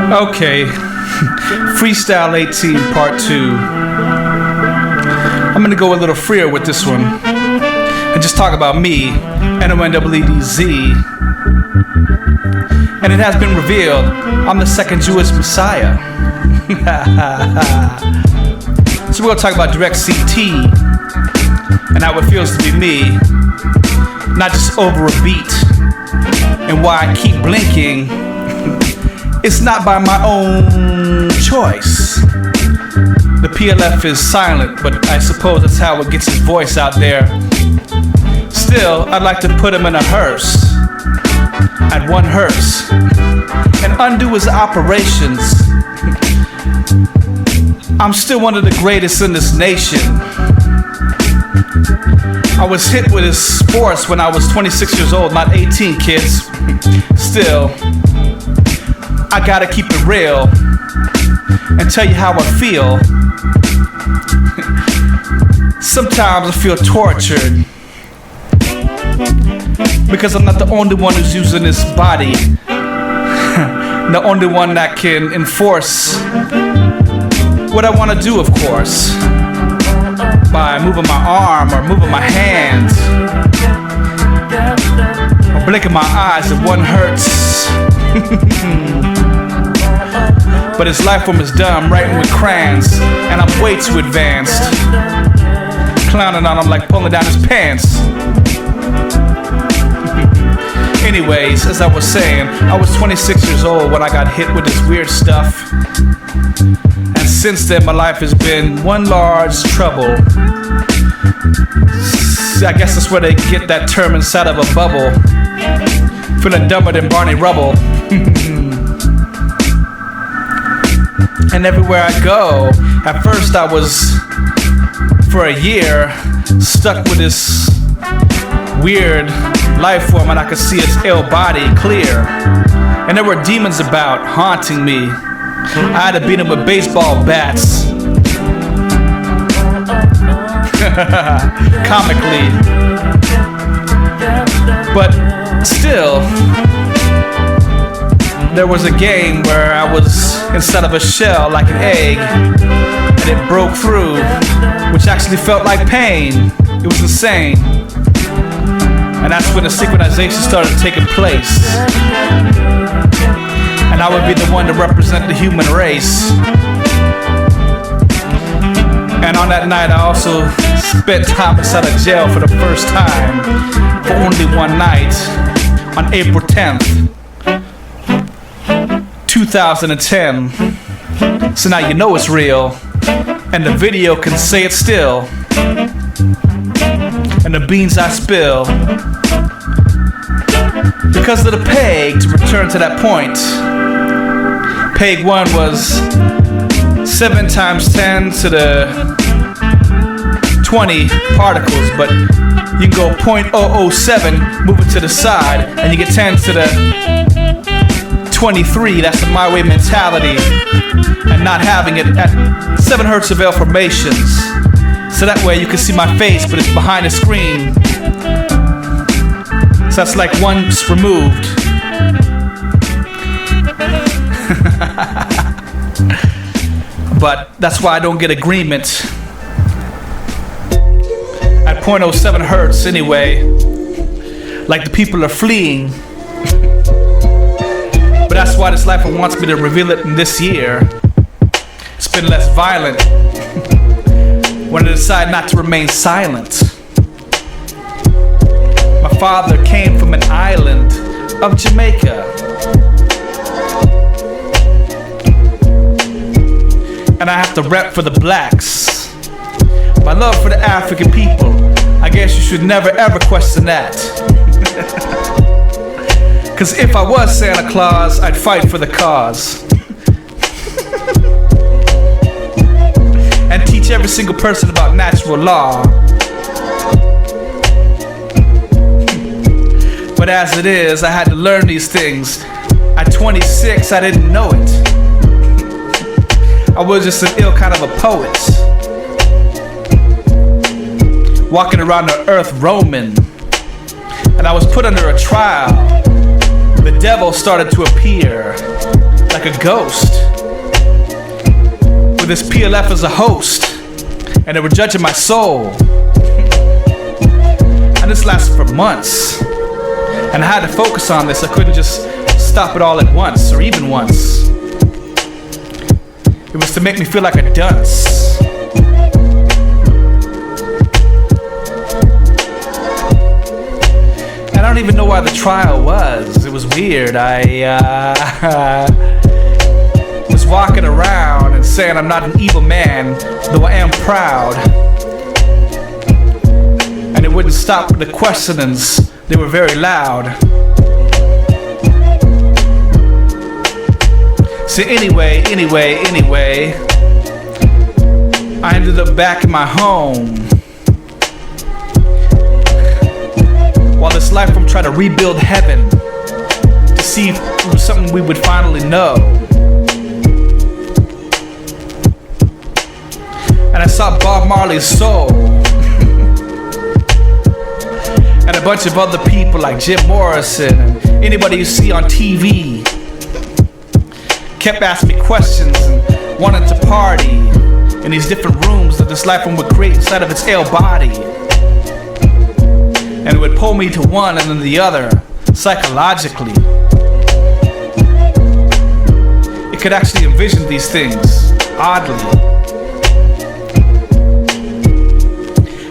Okay, Freestyle 18 Part 2. I'm gonna go a little freer with this one and just talk about me, NoNeedz. And it has been revealed, I'm the second Jewish Messiah. So we're gonna talk about direct CT and how it feels to be me, not just over a beat, and why I keep blinking. It's not by my own choice. The PLF is silent, but I suppose that's how it gets his voice out there. Still, I'd like to put him in a hearse, at one hearse, and undo his operations. I'm still one of the greatest in this nation. I was hit with his sports when I was 26 years old, not 18, kids. Still, I gotta keep it real and tell you how I feel. Sometimes I feel tortured because I'm not the only one who's using this body. The only one that can enforce what I want to do, of course, by moving my arm or moving my hand or blinking my eyes if one hurts. But his life form is dumb, writing with crayons, and I'm way too advanced. Clowning on him like pulling down his pants. Anyways, as I was saying, I was 26 years old when I got hit with this weird stuff. And since then, my life has been one large trouble. I guess that's where they get that term inside of a bubble. Feeling dumber than Barney Rubble. And everywhere I go, at first I was, for a year, stuck with this weird life form, and I could see its ill body clear. And there were demons about, haunting me. I had to beat them with baseball bats. Comically. But still, there was a game where I was instead of a shell like an egg, and it broke through, which actually felt like pain. It was insane. And that's when the synchronization started taking place. And I would be the one to represent the human race. And on that night I also spent time inside of jail for the first time, for only one night, on April 10th. 2010. So now you know it's real, and the video can say it still. And the beans I spill, because of the peg. To return to that point, peg 1 was 7 times 10 to the 20 particles, but you can go 0.007, move it to the side, and you get 10 to the 23. That's the my way mentality, and not having it at 7 hertz of L formations, so that way you can see my face, but it's behind the screen. So that's like once removed. But that's why I don't get agreement at 0.07 hertz anyway. Like the people are fleeing. But that's why this life wants me to reveal it in this year. It's been less violent when I decide not to remain silent. My father came from an island of Jamaica, and I have to rep for the blacks. My love for the African people, I guess you should never ever question that. Cause if I was Santa Claus, I'd fight for the cause. And teach every single person about natural law. But as it is, I had to learn these things. At 26, I didn't know it. I was just an ill kind of a poet, walking around the earth roaming. And I was put under a trial. The devil started to appear, like a ghost, with this PLF as a host, and they were judging my soul. And this lasted for months, and I had to focus on this. I couldn't just stop it all at once, or even once. It was to make me feel like a dunce. And I don't even know why the trial was. It was weird. I was walking around and saying I'm not an evil man, though I am proud. And it wouldn't stop with the questionings. They were very loud. So anyway, I ended up back in my home, while this life form tried to rebuild heaven to see if it was something we would finally know. And I saw Bob Marley's soul and a bunch of other people like Jim Morrison and anybody you see on TV kept asking me questions and wanted to party in these different rooms that this life form would create inside of its ill body. And it would pull me to one and then the other, psychologically. It could actually envision these things, oddly.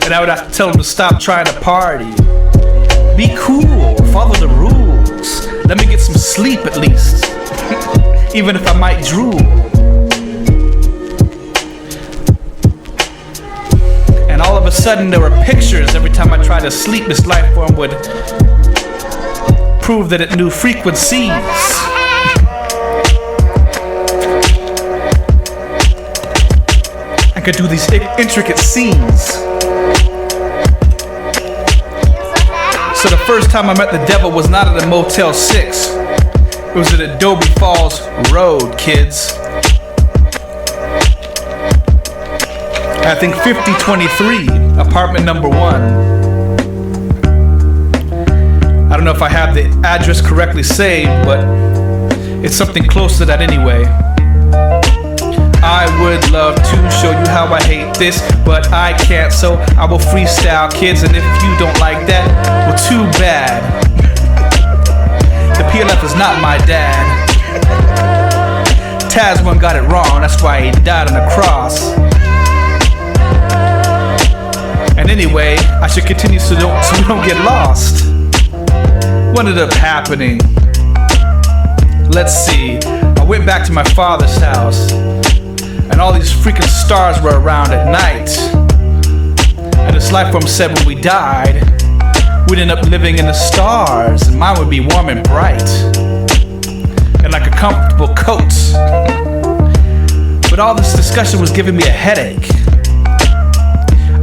And I would have to tell them to stop trying to party. Be cool, follow the rules. Let me get some sleep at least. Even if I might drool. And all of a sudden there were pictures every time I tried to sleep. This life form would prove that it knew frequencies. I could do these intricate scenes. So the first time I met the devil was not at a Motel 6. It was at Adobe Falls Road, kids. I think 5023, apartment number 1. I don't know if I have the address correctly saved, but it's something close to that anyway. I would love to show you how I hate this, but I can't, so I will freestyle, kids. And if you don't like that, well, too bad. The PLF is not my dad. Tasman got it wrong, that's why he died on the cross. And anyway, I should continue so we don't get lost. What ended up happening? Let's see. I went back to my father's house, and all these freaking stars were around at night. And this life form said when we died, we'd end up living in the stars, and mine would be warm and bright, and like a comfortable coat. But all this discussion was giving me a headache.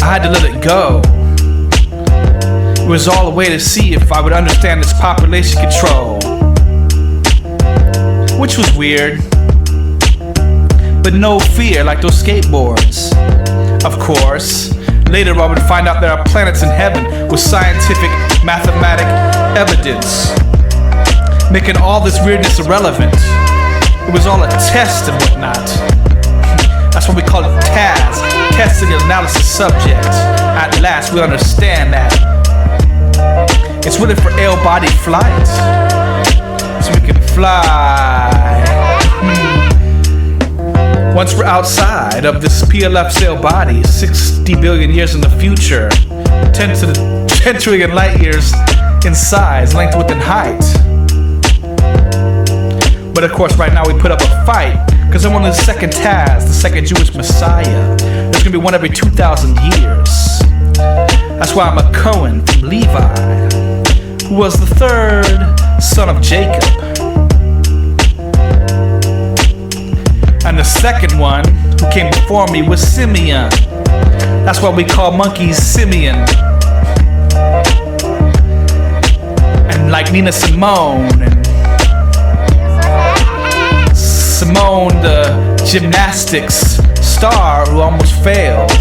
I had to let it go. It was all a way to see if I would understand this population control, which was weird. But no fear, like those skateboards. Of course, later I would find out there are planets in heaven with scientific, mathematic evidence, making all this weirdness irrelevant. It was all a test and whatnot. That's what we call it TAS, testing the analysis subject. At last we understand that. It's really for L-body flight, so we can fly. Once we're outside of this PLF cell body, 60 billion years in the future, 10 trillion light years in size, length, width, and height. But of course, right now we put up a fight, because I'm on the second Taz, the second Jewish Messiah. There's gonna be one every 2,000 years. That's why I'm a Cohen from Levi, who was the third son of Jacob. And the second one who came before me was Simeon. That's why we call monkeys Simeon. And like Nina Simone, and Simone the gymnastics star who almost failed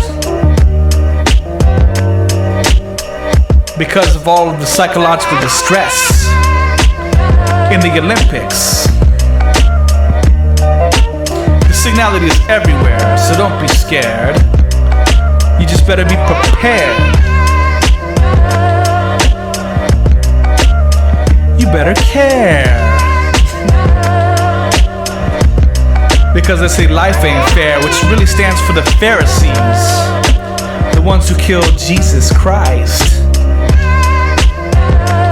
because of all of the psychological distress in the Olympics. Signality is everywhere, so don't be scared. You just better be prepared. You better care. Because they say life ain't fair, which really stands for the Pharisees, the ones who killed Jesus Christ.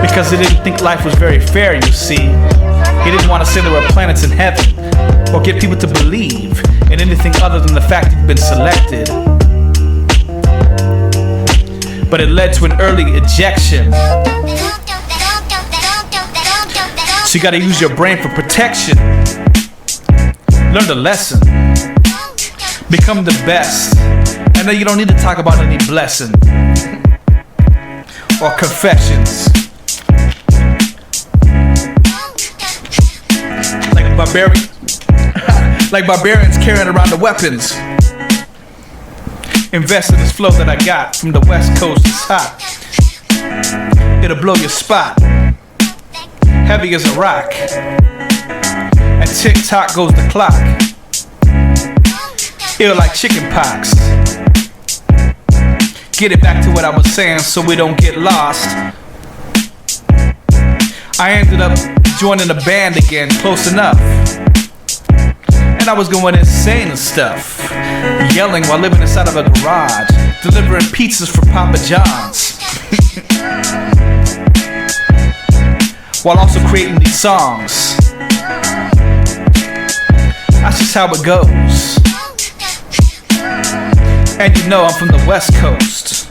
Because they didn't think life was very fair, you see. He didn't want to say there were planets in heaven, or get people to believe in anything other than the fact he'd been selected. But it led to an early ejection. So you gotta use your brain for protection. Learn the lesson. Become the best. And then you don't need to talk about any blessing or confessions. Like barbarians carrying around the weapons. Invest in this flow that I got from the West Coast. It's hot. It'll blow your spot. Heavy as a rock. And tick-tock goes the clock. Ill like chicken pox. Get it back to what I was saying so we don't get lost. I ended up joining a band again, close enough. And I was going insane and stuff. Yelling while living inside of a garage. Delivering pizzas for Papa John's. While also creating these songs. That's just how it goes. And you know I'm from the West Coast.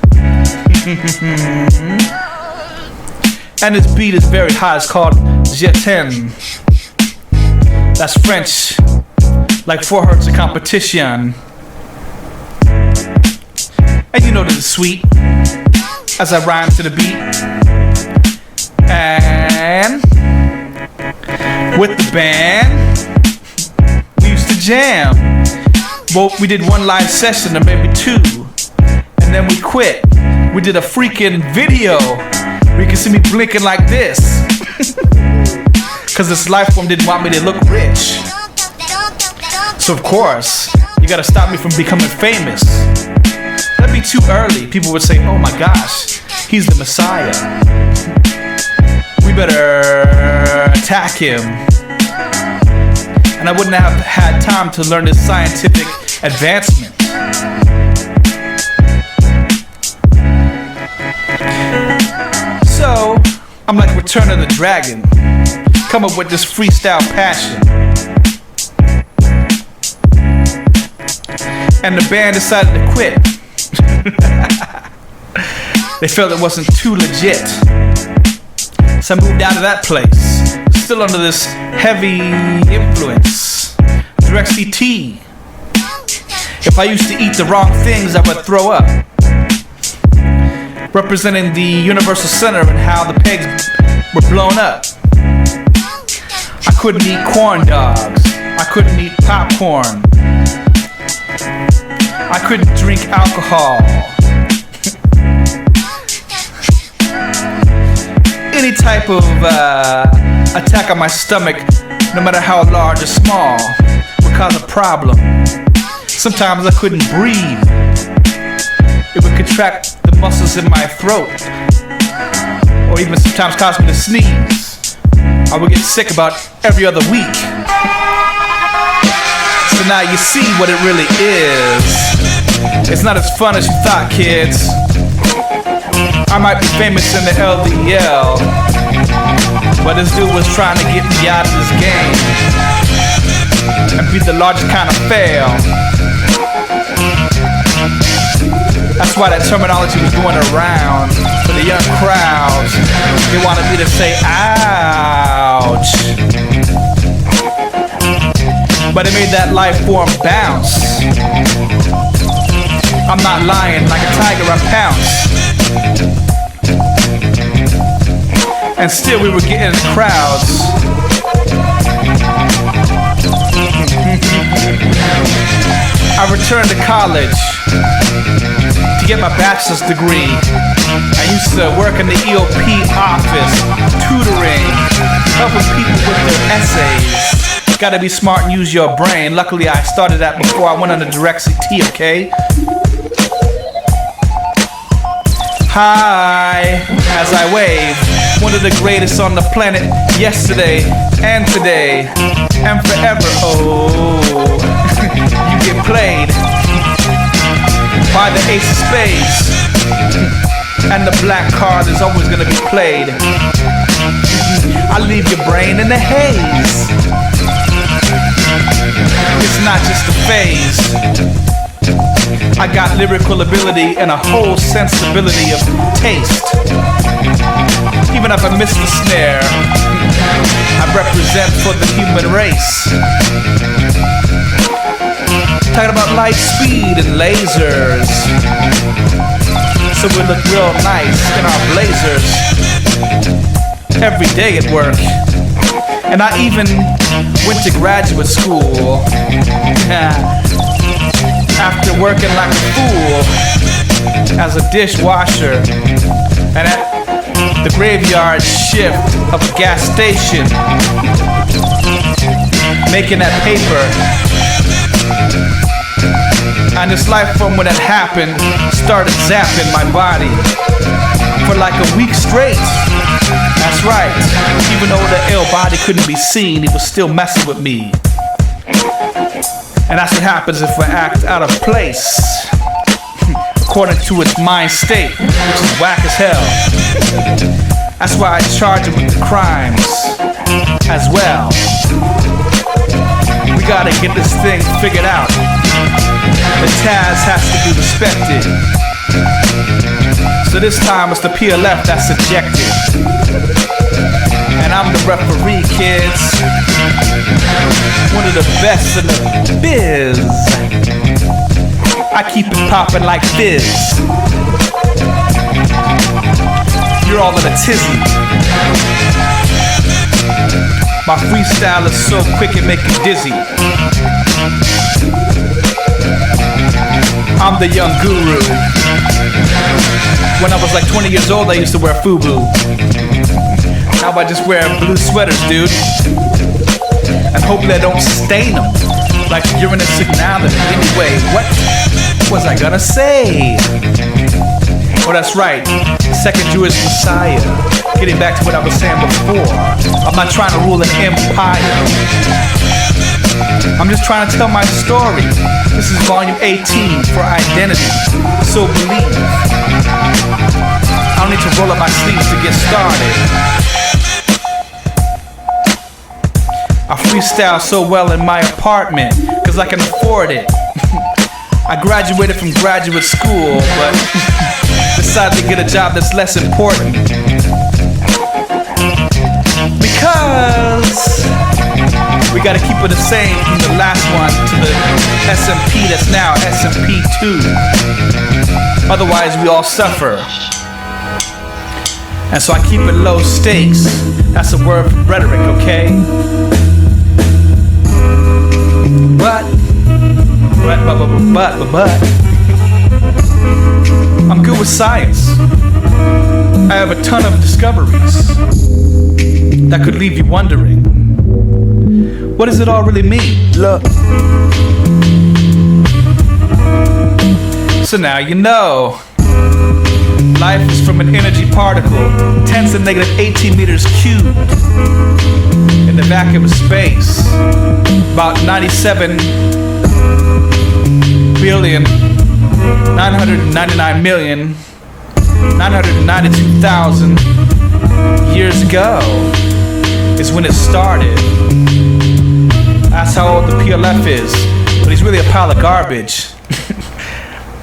And this beat is very hot. It's called Je t'aime. That's French. Like 4 hertz of competition. And you know this is sweet. As I rhyme to the beat. And with the band, we used to jam. Well, we did 1 live session or maybe 2. And then we quit. We did a freaking video where you can see me blinking like this. Cause this life form didn't want me to look rich. So of course, you gotta stop me from becoming famous. That'd be too early. People would say, oh my gosh, he's the Messiah. We better attack him. And I wouldn't have had time to learn this scientific advancement. So, I'm like Return of the Dragon. Come up with this freestyle passion. And the band decided to quit. They felt it wasn't too legit. So I moved out of that place. Still under this heavy influence. Direct CT. If I used to eat the wrong things, I would throw up. Representing the universal center and how the pegs were blown up. I couldn't eat corn dogs. I couldn't eat popcorn. I couldn't drink alcohol. Any type of attack on my stomach, no matter how large or small, would cause a problem. Sometimes I couldn't breathe. It would contract the muscles in my throat, or even sometimes cause me to sneeze. I would get sick about every other week. So now you see what it really is. It's not as fun as you thought, kids. I might be famous in the LDL, but this dude was trying to get me out of this game and be the largest kind of fail. That's why that terminology was going around for the young crowds. They wanted me to say, ouch. But it made that life form bounce. I'm not lying, like a tiger I pounce. And still we were getting crowds. I returned to college to get my bachelor's degree. I used to work in the EOP office, tutoring, helping people with their essays. Gotta be smart and use your brain. Luckily I started that before I went on the direct CT, okay? Hi, as I wave, one of the greatest on the planet, yesterday and today and forever. Oh, you get played by the ace of spades, and the black card is always gonna be played. I leave your brain in the haze. It's not just a phase. I got lyrical ability and a whole sensibility of taste. Even if I miss the snare, I represent for the human race. Talking about light speed and lasers, so we look real nice in our blazers every day at work. And I even went to graduate school after working like a fool as a dishwasher and at the graveyard shift of a gas station, making that paper. And this life from when it happened started zapping my body for like a week straight. That's right, even though the ill body couldn't be seen, it was still messing with me. And that's what happens if we act out of place, according to its mind state, which is whack as hell. That's why I charge it with the crimes as well. We gotta get this thing figured out. The Taz has to be respected. So this time it's the PLF that's ejected. And I'm the referee, kids. One of the best in the biz. I keep it poppin' like fizz. You're all in a tizzy. My freestyle is so quick it make you dizzy. I'm the young guru. When I was like 20 years old, I used to wear FUBU. Now I just wear blue sweaters, dude. And hopefully I don't stain them like urine and signality. Anyway, what was I gonna say? Oh, that's right. Second Jewish Messiah. Getting back to what I was saying before. I'm not trying to rule an empire. I'm just trying to tell my story. This is volume 18 for identity. So believe. I don't need to roll up my sleeves to get started. I freestyle so well in my apartment, cause I can afford it. I graduated from graduate school, but decided to get a job that's less important. Because we gotta keep it the same from the last one to the SMP that's now SMP 2. Otherwise we all suffer. And so I keep it low stakes. That's a word for rhetoric, okay? But I'm good with science. I have a ton of discoveries that could leave you wondering, what does it all really mean? Look. So now you know. Life is from an energy particle, 10 to the negative 18 meters cubed, in the vacuum of space. About 97 billion 999 million 992,000 years ago is when it started. That's how old the PLF is, but he's really a pile of garbage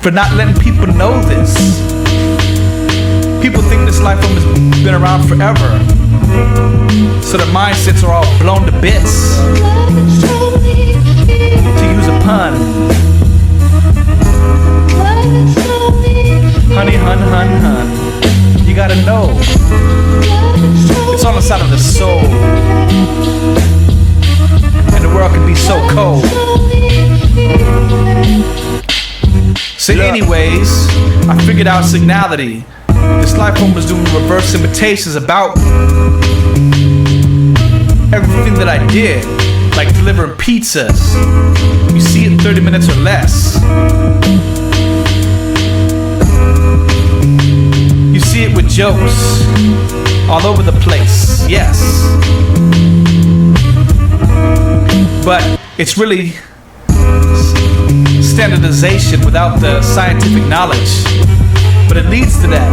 for not letting people know this. People think this life form has been around forever, so their mindsets are all blown to bits. To use a pun, honey, hun, hun, hun. You gotta know, it's on the side of the soul, and the world can be so cold. So anyways, I figured out signality. This life form was doing reverse imitations about everything that I did. like delivering pizzas. You see it in 30 minutes or less. You see it with jokes all over the place, yes. But it's really standardization without the scientific knowledge. But it leads to that,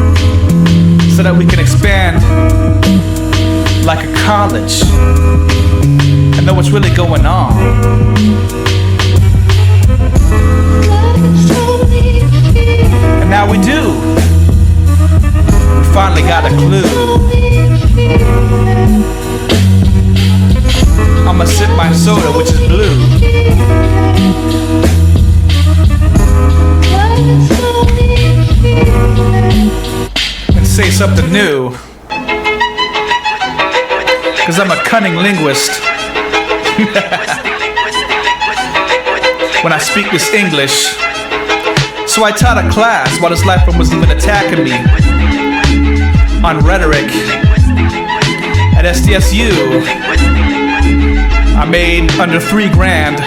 so that we can expand like a college and know what's really going on. And now we do. We finally got a clue. I'ma sip my soda, which is blue. And say something new. Cause I'm a cunning linguist. When I speak this English. So I taught a class while this life form was even attacking me on rhetoric at SDSU. I made under $3,000.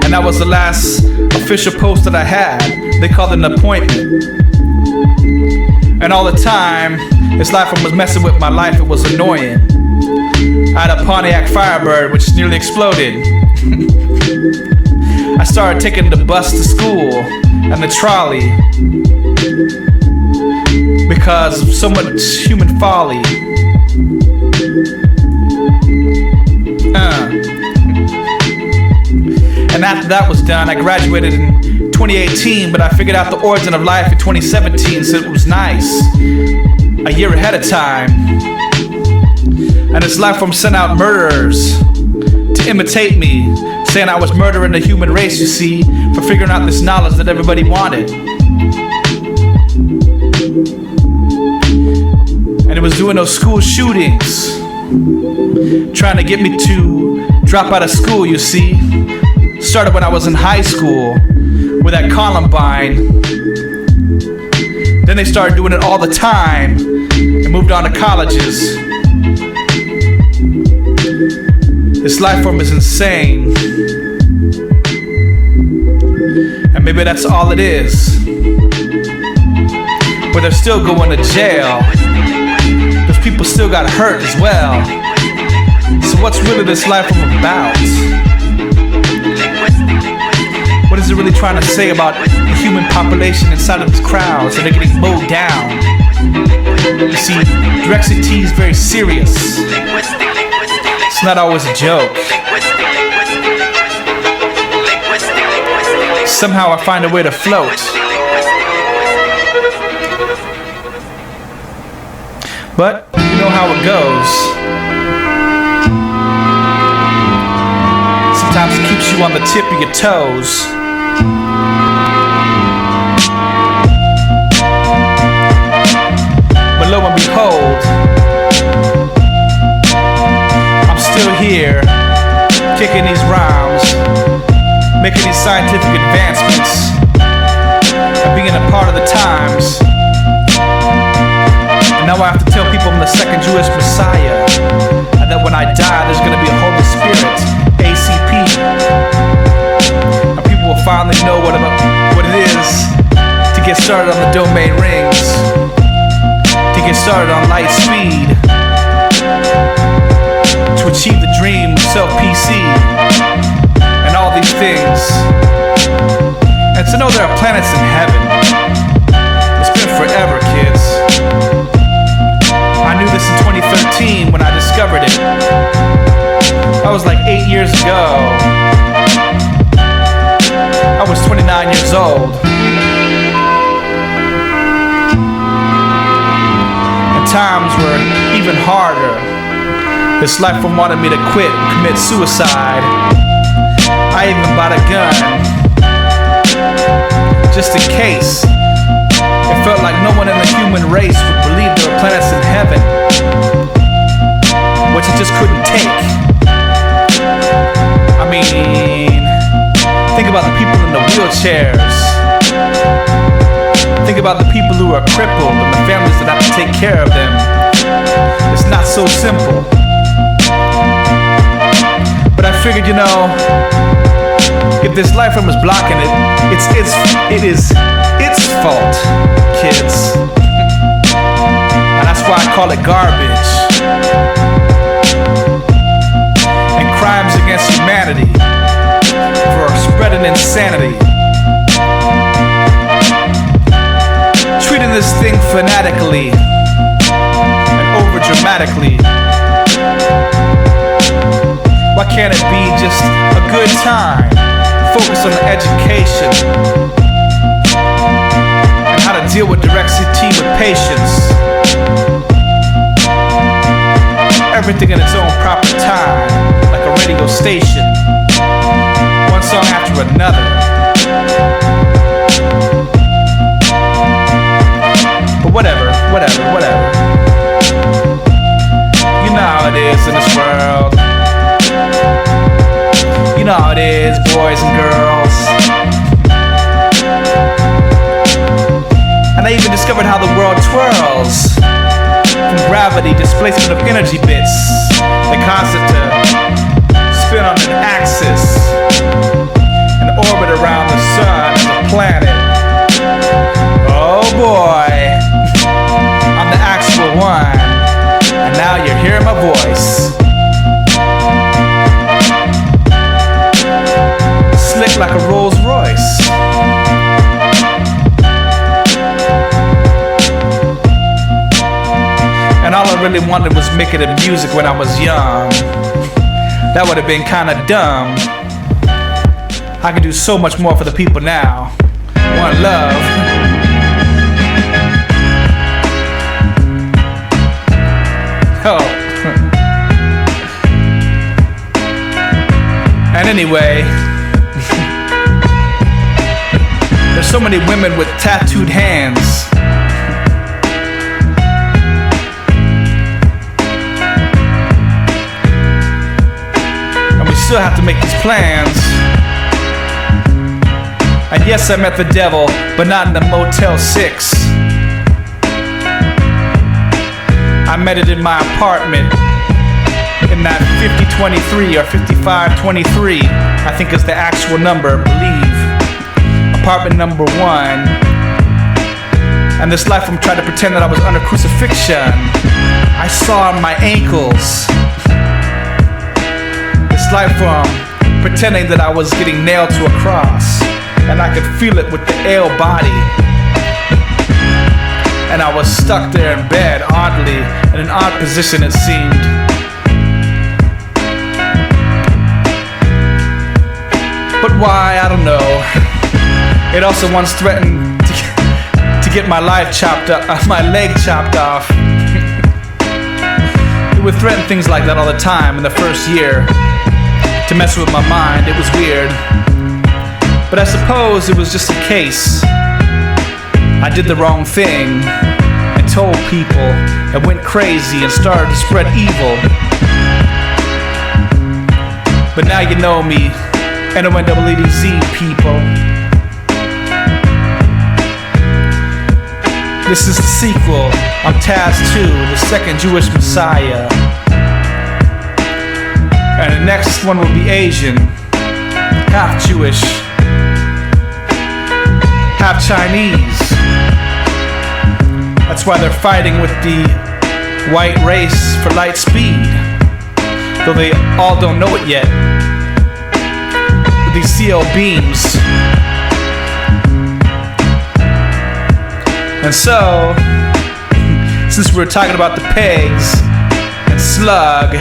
And that was the last official post that I had. They called it an appointment. And all the time, this life form was messing with my life. It was annoying. I had a Pontiac Firebird, which nearly exploded. I started taking the bus to school and the trolley because of so much human folly. And after that was done, I graduated in 2018, but I figured out the origin of life in 2017, so it was nice. A year ahead of time. And this life form sent out murderers to imitate me, saying I was murdering the human race, you see, for figuring out this knowledge that everybody wanted. And it was doing those school shootings, trying to get me to drop out of school, you see. Started when I was in high school with that Columbine. Then they started doing it all the time and moved on to colleges. This life form is insane. And maybe that's all it is. But they're still going to jail. Those people still got hurt as well. So what's really this life form about? What is it really trying to say about the human population inside of these crowds that are getting mowed down? You see, Direct-CT is very serious. It's not always a joke. Somehow I find a way to float. But you know how it goes. Sometimes it keeps you on the tip of your toes. But lo and behold, I'm still here, kicking these rhymes, making these scientific advancements, and being a part of the times. And now I have to tell people I'm the second Jewish Messiah, and that when I die, there's gonna be a Holy Spirit, ACP. And people will finally know what it is to get started on the domain rings, to get started on light speed, to achieve the dream of self-PC, and all these things. And to know there are planets in heaven. It's been forever, kids. I knew this in 2013 when I discovered it. That was like 8 years ago. I was 29 years old. And times were even harder. This life form wanted me to quit, commit suicide. I even bought a gun, just in case. It felt like no one in the human race would believe there were planets in heaven, which I just couldn't take. I mean, think about the people in the wheelchairs. Think about the people who are crippled and the families that have to take care of them. It's not so simple. figured, if this life form is blocking it, it is its fault, kids. And that's why I call it garbage. And crimes against humanity for spreading insanity. Treating this thing fanatically and over dramatically. Why can't it be just a good time? Focus on education and how to deal with direct CT with patience. Everything in its own proper time, like a radio station. One song after another. But whatever. You know how it is in this world. You know how it is, boys and girls. And I even discovered how the world twirls from gravity, displacement of energy bits that cause it to spin on an axis and orbit around the sun as a planet. Oh boy, I'm the actual one, and now you're hearing my voice. Slick like a Rolls Royce. And all I really wanted was making the music when I was young. That would have been kinda dumb. I can do so much more for the people now. One love. Oh. And anyway, there's so many women with tattooed hands. And we still have to make these plans. And yes, I met the devil, but not in the Motel 6. I met it in my apartment. In that 5023 or 5523, I think is the actual number, believe. Apartment number 1. And this life I'm trying to pretend that I was under crucifixion. I saw my ankles. This life from pretending that I was getting nailed to a cross. And I could feel it with the ale body. And I was stuck there in bed, oddly, in an odd position it seemed. But why? I don't know. It also once threatened to get my life chopped up, my leg chopped off. It would threaten things like that all the time in the first year to mess with my mind. It was weird. But I suppose it was just a case. I did the wrong thing and told people and went crazy and started to spread evil. But now you know me. NoNeedz people. This is the sequel. I'm Taz 2, the second Jewish Messiah. And the next one will be Asian, half Jewish, half Chinese. That's why they're fighting with the white race for light speed, though they all don't know it yet. These CL beams. And so, since we're talking about the pegs and slug,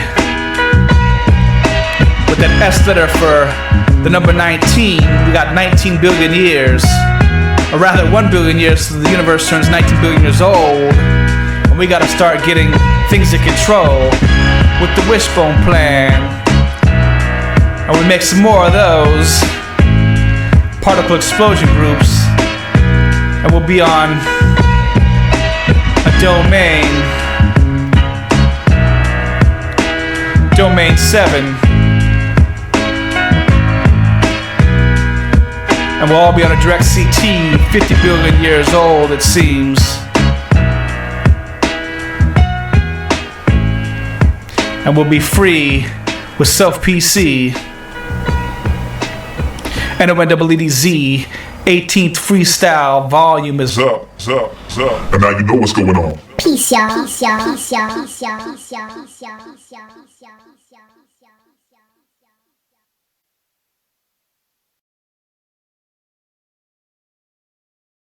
with that S letter for the number 19, we got 19 billion years, or rather 1 billion years, so the universe turns 19 billion years old, and we gotta start getting things in control with the wishbone plan. And we make some more of those particle explosion groups, and we'll be on a domain 7, and we'll all be on a direct CT, 50 billion years old it seems. And we'll be free with Self PC and NoNeedz 18th Freestyle volume is up. And now you know what's going on. Peace, y'all.